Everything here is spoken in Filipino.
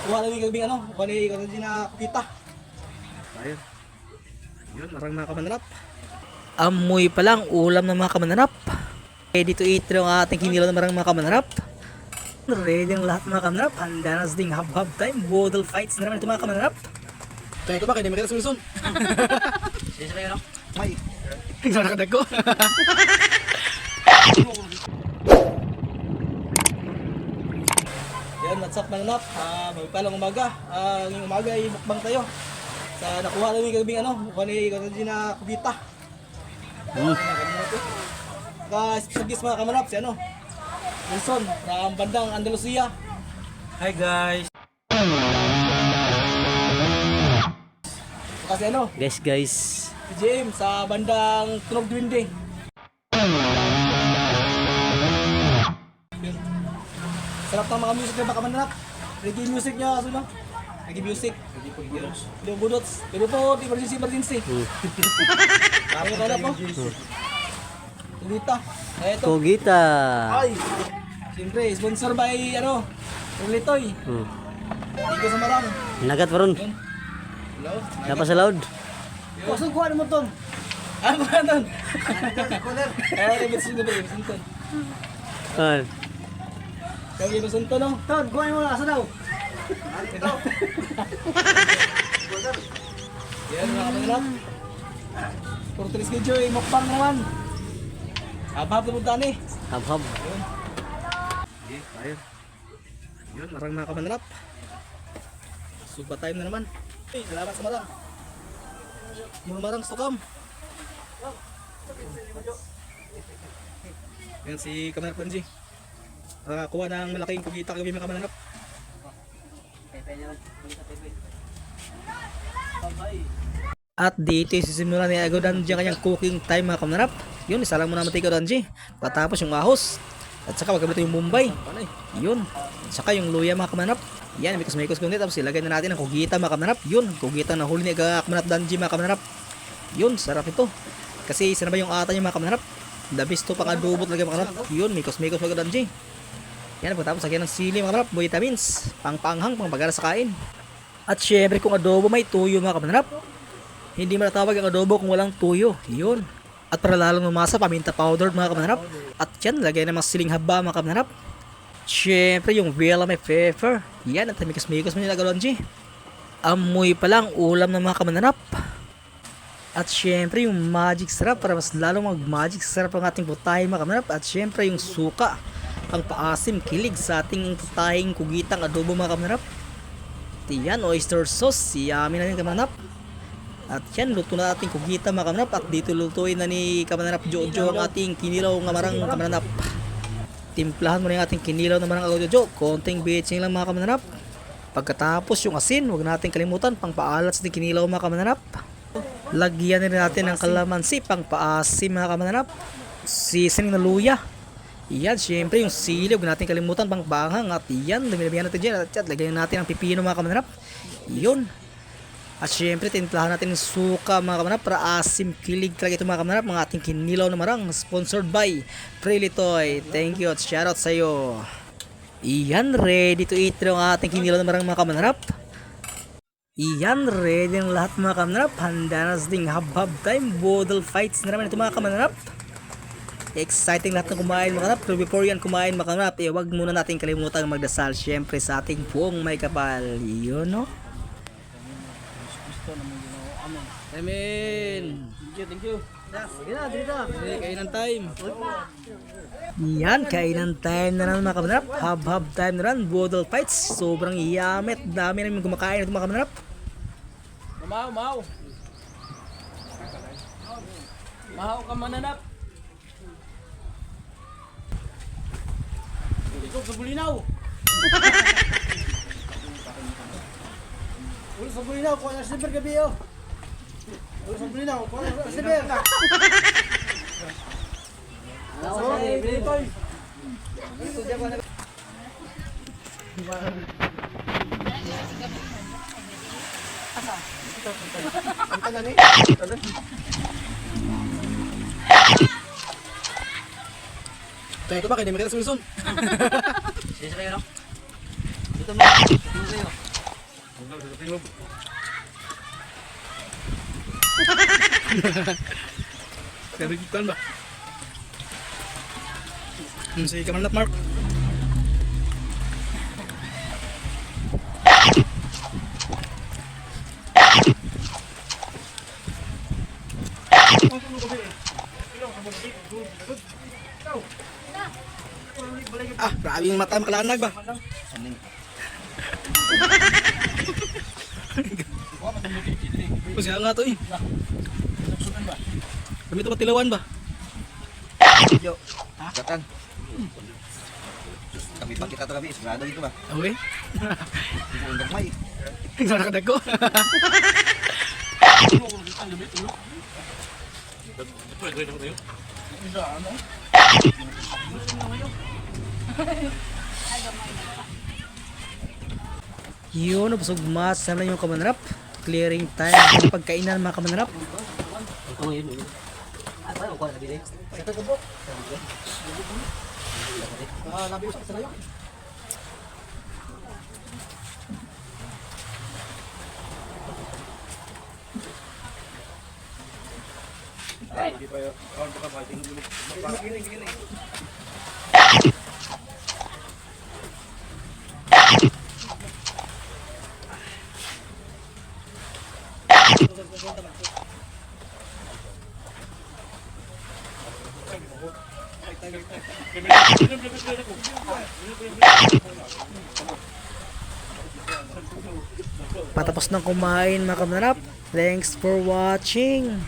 Kuha na yung ano, kuha na yung kita. Ayun. Yun, marang mga kamanarap. Amoy pa lang ulam ng mga kamanarap. Ready to eat yung ating kinilaw ng marang mga kamanarap. Ready ang lahat mga kamanarap. Handa na sa ding hab-hab time. Bodal fights na naman ito mga kamanarap. Kaya ito ba? Kaya di makita sa Wilson. Sige sa kayo no? May. Tingnan na kadag ko. Yan, what's up mananap? Magpalang umaga. Ngayong umaga ay mukbang tayo. Sa nakuha namin kagabing ano, kuha ni Karadji na kubita. Guys, special mga kamanap si ano, Wilson, from bandang Andalusia. Hi guys. Kasi ano? Guys. Si James sa bandang Tunog Duwende. Sarap ng mga music na baka mananap. Reggae music niya kaso no? Reggae music. Yung budots. Pero po, emergency. Kami ka na po. Kugita. Ito. Kugita. Ay. Siyempre, sponsor by ano? Ulitoy. Dito sa Marang. Nagat pa ron. Hello? Napa sa loud. Kusog kuha naman ton. Ano ba ton? Eh, bitsin na ba yun? Ton. Kaya yun sun to no? Ton, kuha mo na. Asa daw? Ito. Yan mga kamanap. Puro tulis kay Joy, mukbang naman. Hab-hab na punta ni. Hab-hab. Yun. Okay, tayo. Yun, marang mga kamanap. Suba time na naman. Hey, salamat sa marang. Marang sukam. Yan si Kamanap Panji. Kuha ng malaking kugita kami mga kamanap. At dito sisimulan ni Ago Danji ang kanyang cooking time mga kamanap. Yun, isa lang muna matay ko Danji. Patapos yung ahos. At saka magkabito yung Bombay. Yun. At saka yung luya mga kamanap. Yan, mikos-mikos ko nito. Tapos ilagay na natin ang kugita mga kamanap. Yun, kugita na huli ni Kamanap Danji mga kamanap. Yun, sarap ito. Kasi isa na ba yung ata niya mga kamanap. The best to pang adobo talaga mga kamanap. Yun, mikos-mikos mga Danji. Yan, pagkatapos lagyan ng sili mga kamanap. Vitamins, pang-panghang, pang-pagara sa kain. At syempre kung adobo may tuyo mga kamanap. Hindi matatawag ang adobo kung walang tuyo. Yun. At para lalong lumasa, paminta powder mga kamanap. At yan, lagay ng mga siling haba mga kamanap. Syempre yung vela may pepper. Yan, at mikos-mikos mo nilagaw Danji. Amoy pa lang ulam ng mga kamanap. At syempre yung magic syrup para mas lalong mag-magic syrup ang ating putahe mga kamanap. At syempre yung suka, ang paasim kilig sa ating putaheng kugitang adobo mga kamanap. Yan, oyster sauce, yummy na rin kamanap. At yan, luto na ating kugita mga kamanap. At dito lutuin na ni Kamanap Jojo ang ating kinilaw ng marang kamanap. Timplahan mo na yung ating kinilaw ng marang Jojo. Konting bitching lang mga kamanap. Pagkatapos yung asin, huwag natin kalimutan pang paalat sa ating kinilaw mga kamanap. Lagyan na rin natin ng kalamansi pang paasim mga kamanap. Seasoning na luya. Yan, syempre yung sili, huwag natin kalimutan pang banghang. At yan, lumilamihan natin dyan. At lagyan natin ang pipino mga kamanap. Yun. At syempre, tinplahan natin yung suka mga kamanap para asim kilig talaga ito mga kamanap. Mga ating kinilaw na marang, sponsored by Prelitoy. Thank you at shoutout sa iyo. Iyan, ready to eat yung ating kinilaw na marang mga kamanap. Iyan, ready ang lahat mga kamanap. Handa na sa ding hab-hab time. Bodal fights na naman ito mga kamanap. Exciting lahat ng kumain mga kamanap. Pero before yan kumain mga kamanap, huwag muna natin kalimutan magdasal syempre sa ating buong may kapal. Yun no? Amen. Thank you. Sige na, dito. Kainan time. Yan, kainan time na naman mga kamanap. Hab-hab time na naman. Bodal fights. Sobrang yamit. Dami namin kumakain ito mga kamanap. Mahaw. Mahaw ka mananap. Ikaw sa bulinaw. Ulo sa bulinaw, kuha na silver gabi oh. Ulo sa bulinaw, kuha na silver. Sorry, Prelitoy. Studya ko na. Ang tanan eh. Kaya ito ba? Kaya di makita sa Wilson. Sige sa kayo no? Dito mo. Dito kayo. Karigitan ba? Sige ka man Mark. Ah, grabe yung mata makalanag ba? Kasi nga to eh. Kami ito patilawan ba? Yo, katan. Kami pa kita to kami, sigurado dito ba? Okay. Hindi ko undang may. Sa nakadag ko. Yun, busog mas sana yung kamanarap. Clearing time ng pagkainan mga kamanarap. Patapos ng kumain mga kamanarap. Thanks for watching.